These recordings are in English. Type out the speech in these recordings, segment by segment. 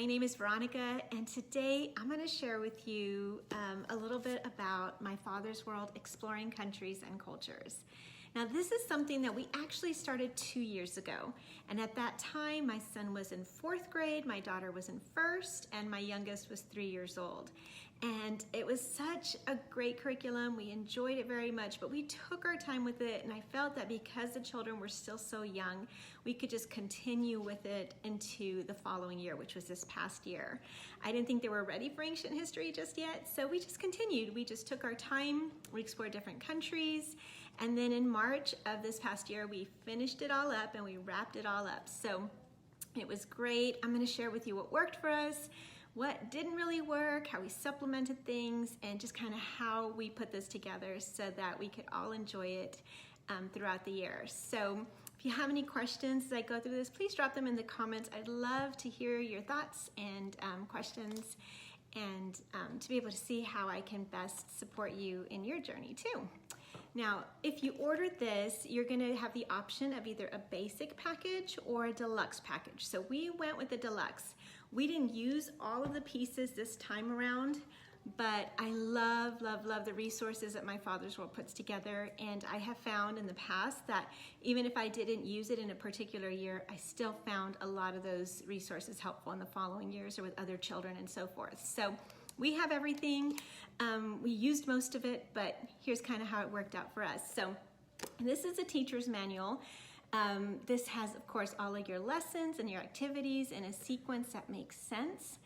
My name is Veronica, and today I'm going to share with you a little bit about my father's world, exploring countries and cultures. Now, this is something that we actually started 2 years ago, and at that time my son was in 4th grade, my daughter was in 1st, and my youngest was 3 years old. And it was such a great curriculum. We enjoyed it very much, but we took our time with it, and I felt that because the children were still so young, we could just continue with it into the following year, which was this past year. I didn't think they were ready for ancient history just yet, so we just continued. We just took our time, we explored different countries, and then in March of this past year, we finished it all up and we wrapped it all up. So it was great. I'm going to share with you what worked for us, what didn't really work, how we supplemented things, and just kind of how we put this together so that we could all enjoy it throughout the year. So if you have any questions as I go through this, please drop them in the comments. I'd love to hear your thoughts and questions, and to be able to see how I can best support you in your journey too. Now, if you ordered this, you're gonna have the option of either a basic package or a deluxe package. So we went with the deluxe. We didn't use all of the pieces this time around, but I love the resources that my Father's World puts together. And I have found in the past that even if I didn't use it in a particular year, I still found a lot of those resources helpful in the following years or with other children and so forth. So we have everything. We used most of it, but here's kind of how it worked out for us. So this is a teacher's manual. This has, of course, all of your lessons and your activities in a sequence that makes sense.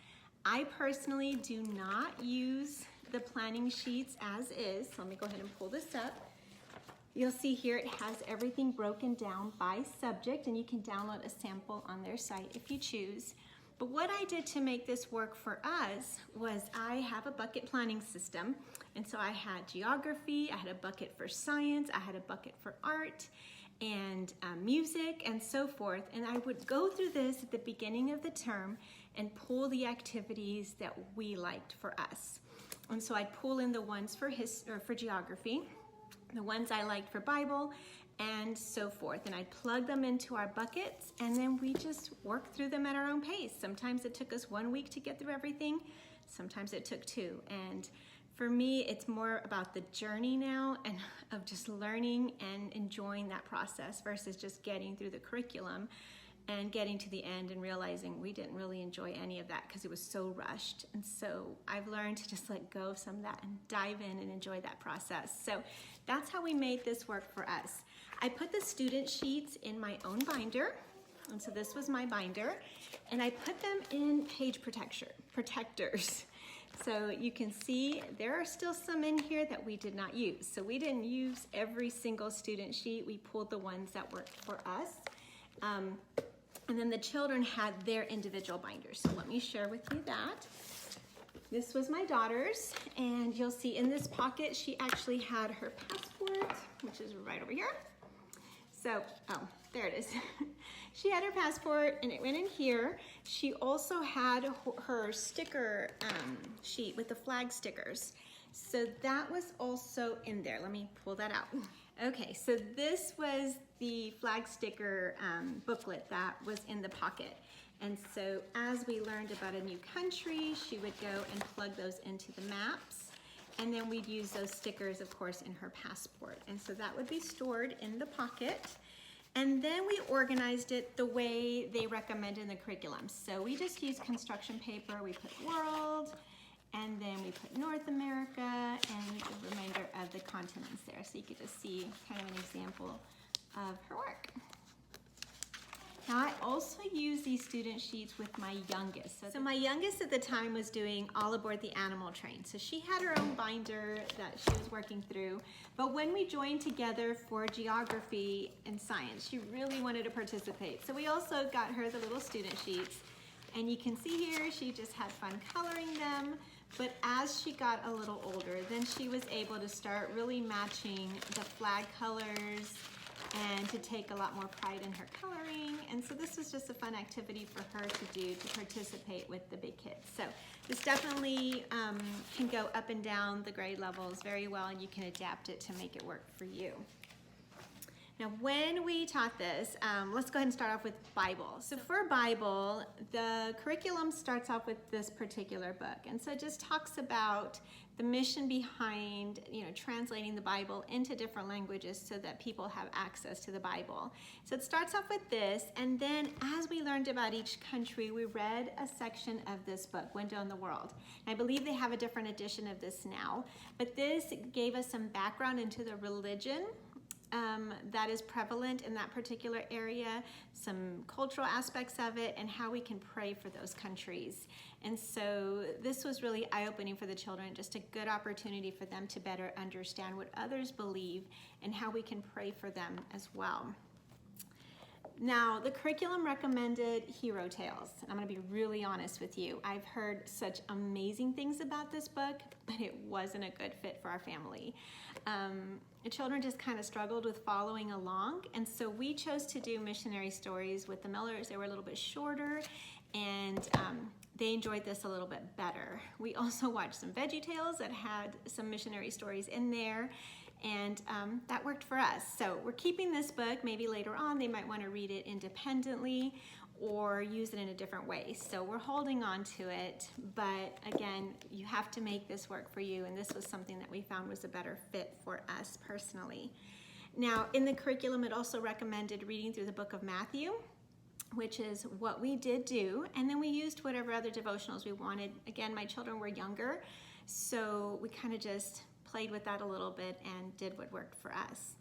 I personally do not use the planning sheets as is. So let me go ahead and pull this up. You'll see here it has everything broken down by subject, and you can download a sample on their site if you choose. But what I did to make this work for us was I have a bucket planning system. And so I had geography, I had a bucket for science, I had a bucket for art and music and so forth. And I would go through this at the beginning of the term and pull the activities that we liked for us. And so I'd pull in the ones for geography, the ones I liked for Bible, and so forth. And I'd plug them into our buckets, and then we just worked through them at our own pace. Sometimes it took us 1 week to get through everything. Sometimes it took 2. And for me, it's more about the journey now and of just learning and enjoying that process versus just getting through the curriculum and getting to the end and realizing we didn't really enjoy any of that because it was so rushed. And so I've learned to just let go of some of that and dive in and enjoy that process. So that's how we made this work for us. I put the student sheets in my own binder. And so this was my binder. And I put them in page protectors. So you can see there are still some in here that we did not use. So we didn't use every single student sheet. We pulled the ones that worked for us. And then the children had their individual binders. So let me share with you that. This was my daughter's, and you'll see in this pocket, she actually had her passport, which is right over here. So, oh, there it is. She had her passport, and it went in here. She also had her sticker sheet with the flag stickers. So that was also in there. Let me pull that out. Okay, so this was the flag sticker booklet that was in the pocket. And so as we learned about a new country, she would go and plug those into the maps. And then we'd use those stickers, of course, in her passport. And so that would be stored in the pocket. And then we organized it the way they recommend in the curriculum. So we just used construction paper. We put world, and then we put North America, and the remainder of the continents there. So you could just see kind of an example of her work. Now I also use these student sheets with my youngest. So my youngest at the time was doing All Aboard the Animal Train. So she had her own binder that she was working through. But when we joined together for geography and science, she really wanted to participate. So we also got her the little student sheets. And you can see here, she just had fun coloring them. But as she got a little older, then she was able to start really matching the flag colors and to take a lot more pride in her coloring. And so this was just a fun activity for her to do, to participate with the big kids. So this definitely can go up and down the grade levels very well, and you can adapt it to make it work for you. Now, when we taught this, let's go ahead and start off with Bible. So for Bible, the curriculum starts off with this particular book. And so it just talks about the mission behind, translating the Bible into different languages so that people have access to the Bible. So it starts off with this, and then as we learned about each country, we read a section of this book, Window in the World. And I believe they have a different edition of this now, but this gave us some background into the religion that is prevalent in that particular area, some cultural aspects of it, and how we can pray for those countries. And so this was really eye-opening for the children, just a good opportunity for them to better understand what others believe and how we can pray for them as well. Now, the curriculum recommended hero tales. I'm going to be really honest with you. I've heard such amazing things about this book, but it wasn't a good fit for our family. The children just kind of struggled with following along, and so we chose to do missionary stories with the Millers. They were a little bit shorter, and they enjoyed this a little bit better. We also watched some Veggie Tales that had some missionary stories in there, and that worked for us. So we're keeping this book. Maybe later on they might want to read it independently or use it in a different way. So we're holding on to it, but again, you have to make this work for you, and this was something that we found was a better fit for us personally. Now, in the curriculum, it also recommended reading through the book of Matthew, which is what we did do, and then we used whatever other devotionals we wanted. Again, my children were younger, so we kind of just played with that a little bit and did what worked for us.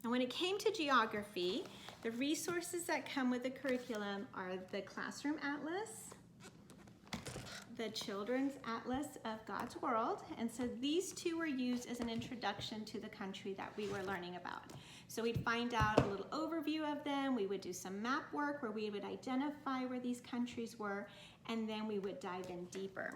And when it came to geography, the resources that come with the curriculum are the Classroom Atlas, the Children's Atlas of God's World, and so these two were used as an introduction to the country that we were learning about. So we'd find out a little overview of them, we would do some map work where we would identify where these countries were, and then we would dive in deeper.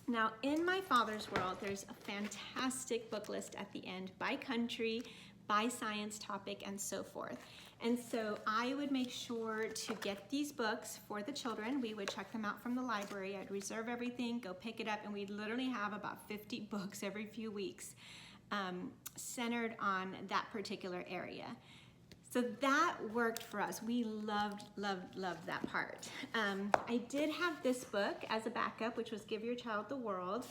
Now, in My Father's World, there's a fantastic book list at the end by country, by science topic, and so forth. And so I would make sure to get these books for the children. We would check them out from the library. I'd reserve everything, go pick it up, and we'd literally have about 50 books every few weeks centered on that particular area. So that worked for us. We loved that part. I did have this book as a backup, which was Give Your Child the World.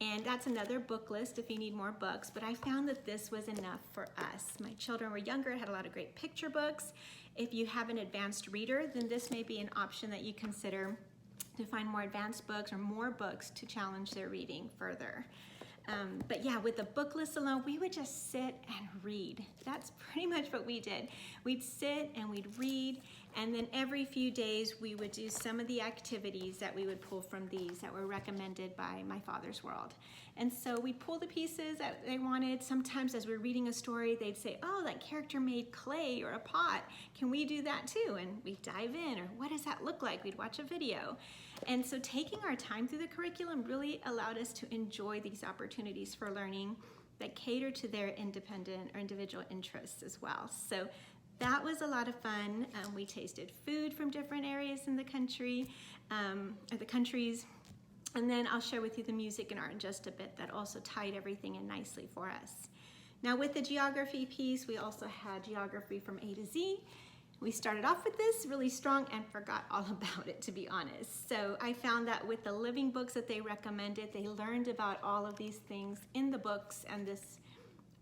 And that's another book list if you need more books, but I found that this was enough for us. My children were younger, had a lot of great picture books. If you have an advanced reader, then this may be an option that you consider to find more advanced books or more books to challenge their reading further. But yeah, with the book list alone, we would just sit and read. That's pretty much what we did. We'd sit and we'd read, and then every few days we would do some of the activities that we would pull from these that were recommended by My Father's World. And so we'd pull the pieces that they wanted. Sometimes as we're reading a story, they'd say, oh, that character made clay or a pot. Can we do that too? And we'd dive in, or what does that look like? We'd watch a video. And so taking our time through the curriculum really allowed us to enjoy these opportunities for learning that cater to their independent or individual interests as well. So that was a lot of fun. We tasted food from different areas in the country, or the countries. And then I'll share with you the music and art in just a bit that also tied everything in nicely for us. Now with the geography piece, we also had geography from A to Z. We started off with this really strong and forgot all about it, to be honest. So I found that with the living books that they recommended, they learned about all of these things in the books, and this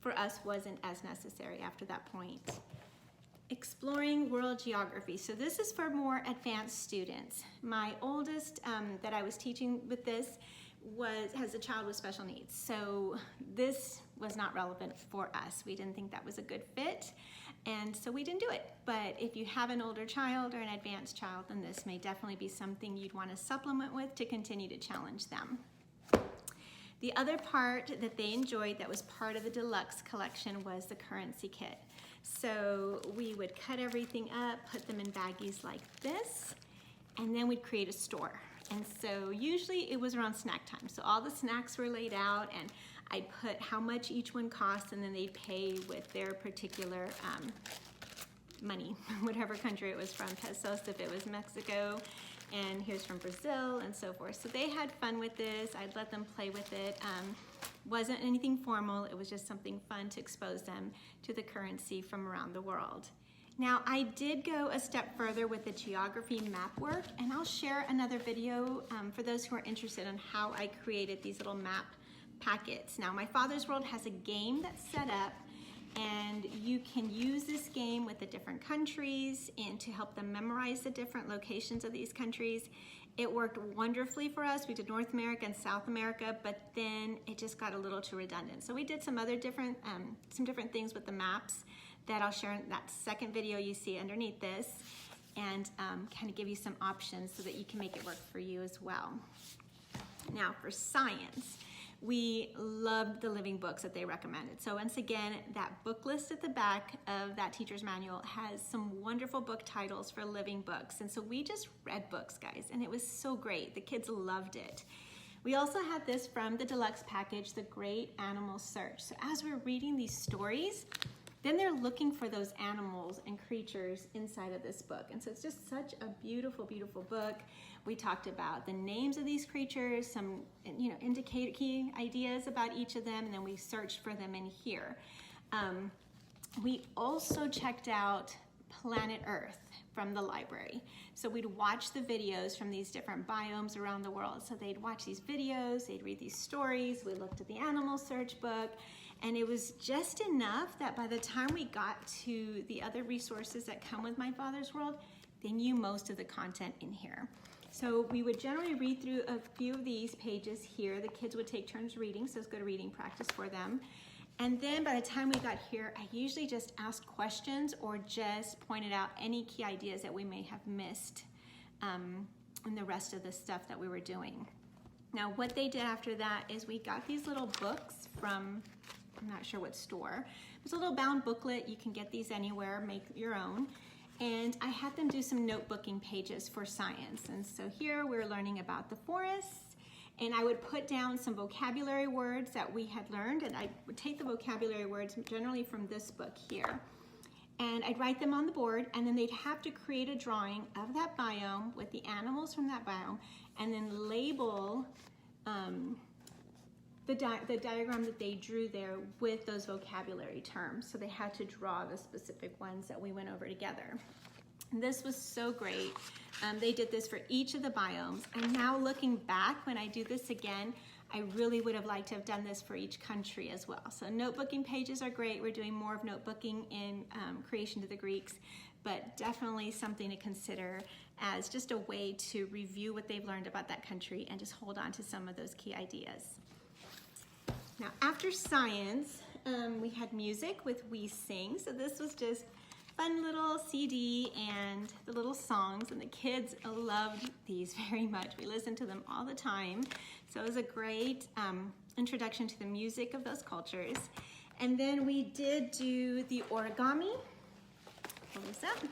for us wasn't as necessary after that point. Exploring world geography. So this is for more advanced students. My oldest that I was teaching with this has a child with special needs. So this was not relevant for us. We didn't think that was a good fit, and so we didn't do it. But if you have an older child or an advanced child, then this may definitely be something you'd want to supplement with to continue to challenge them. The other part that they enjoyed that was part of the deluxe collection was the currency kit. So we would cut everything up, put them in baggies like this, and then we'd create a store. And so usually it was around snack time. So all the snacks were laid out, and I'd put how much each one cost, and then they'd pay with their particular money, whatever country it was from, pesos if it was Mexico, and here's from Brazil and so forth. So they had fun with this. I'd let them play with it. Wasn't anything formal, it was just something fun to expose them to the currency from around the world. Now, I did go a step further with the geography map work, and I'll share another video for those who are interested in how I created these little map packets. Now, My Father's World has a game that's set up, and you can use this game with the different countries and to help them memorize the different locations of these countries. It worked wonderfully for us. We did North America and South America, but then it just got a little too redundant. So we did some other different things with the maps that I'll share in that second video you see underneath this, and kind of give you some options so that you can make it work for you as well. Now for science, we loved the living books that they recommended. So once again, that book list at the back of that teacher's manual has some wonderful book titles for living books. And so we just read books, guys, and it was so great. The kids loved it. We also had this from the deluxe package, The Great Animal Search. So as we're reading these stories, then they're looking for those animals and creatures inside of this book. And so it's just such a beautiful, beautiful book. We talked about the names of these creatures, some indicate key ideas about each of them, and then we searched for them in here. We also checked out Planet Earth from the library. So we'd watch the videos from these different biomes around the world. So they'd watch these videos, they'd read these stories, we looked at the animal search book, and it was just enough that by the time we got to the other resources that come with My Father's World, they knew most of the content in here. So we would generally read through a few of these pages here. The kids would take turns reading, so it's good reading practice for them. And then by the time we got here, I usually just asked questions or just pointed out any key ideas that we may have missed in the rest of the stuff that we were doing. Now, what they did after that is we got these little books from, I'm not sure what store. It's a little bound booklet. You can get these anywhere, make your own. And I had them do some notebooking pages for science. And so here we're learning about the forests, and I would put down some vocabulary words that we had learned, and I would take the vocabulary words generally from this book here, and I'd write them on the board, and then they'd have to create a drawing of that biome with the animals from that biome, and then label the diagram that they drew there with those vocabulary terms. So they had to draw the specific ones that we went over together. And this was so great. They did this for each of the biomes. And now looking back, when I do this again, I really would have liked to have done this for each country as well. So notebooking pages are great. We're doing more of notebooking in Creation to the Greeks, but definitely something to consider as just a way to review what they've learned about that country and just hold on to some of those key ideas. Now, after science, we had music with We Sing. So this was just fun little CD and the little songs, and the kids loved these very much. We listened to them all the time. So it was a great introduction to the music of those cultures. And then we did do the origami. Pull this up.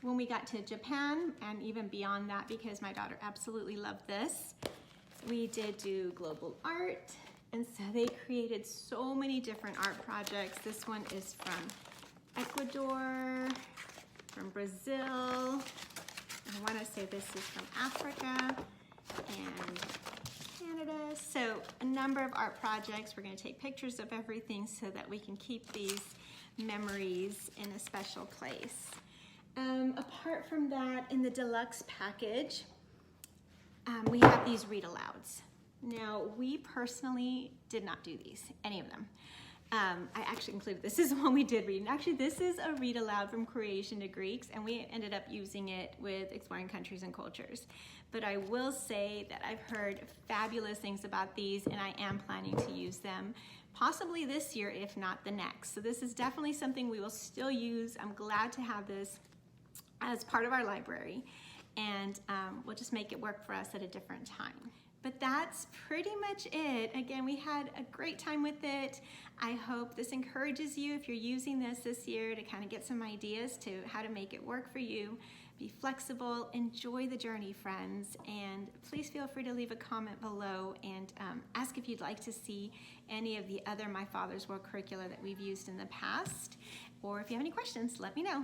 When we got to Japan, and even beyond that, because my daughter absolutely loved this, we did do global art. And so they created so many different art projects. This one is from Ecuador, from Brazil. I want to say this is from Africa and Canada. So a number of art projects. We're going to take pictures of everything so that we can keep these memories in a special place. Apart from that, in the deluxe package, we have these read-alouds. Now, we personally did not do these, any of them. I actually included, this is the one we did read. And actually, this is a read aloud from Creation to Greeks, and we ended up using it with Exploring Countries and Cultures. But I will say that I've heard fabulous things about these, and I am planning to use them possibly this year, if not the next. So this is definitely something we will still use. I'm glad to have this as part of our library, and we'll just make it work for us at a different time. But that's pretty much it. Again, we had a great time with it. I hope this encourages you, if you're using this year, to kind of get some ideas to how to make it work for you. Be flexible, enjoy the journey, friends, and please feel free to leave a comment below and ask if you'd like to see any of the other My Father's World curricula that we've used in the past, or if you have any questions, let me know.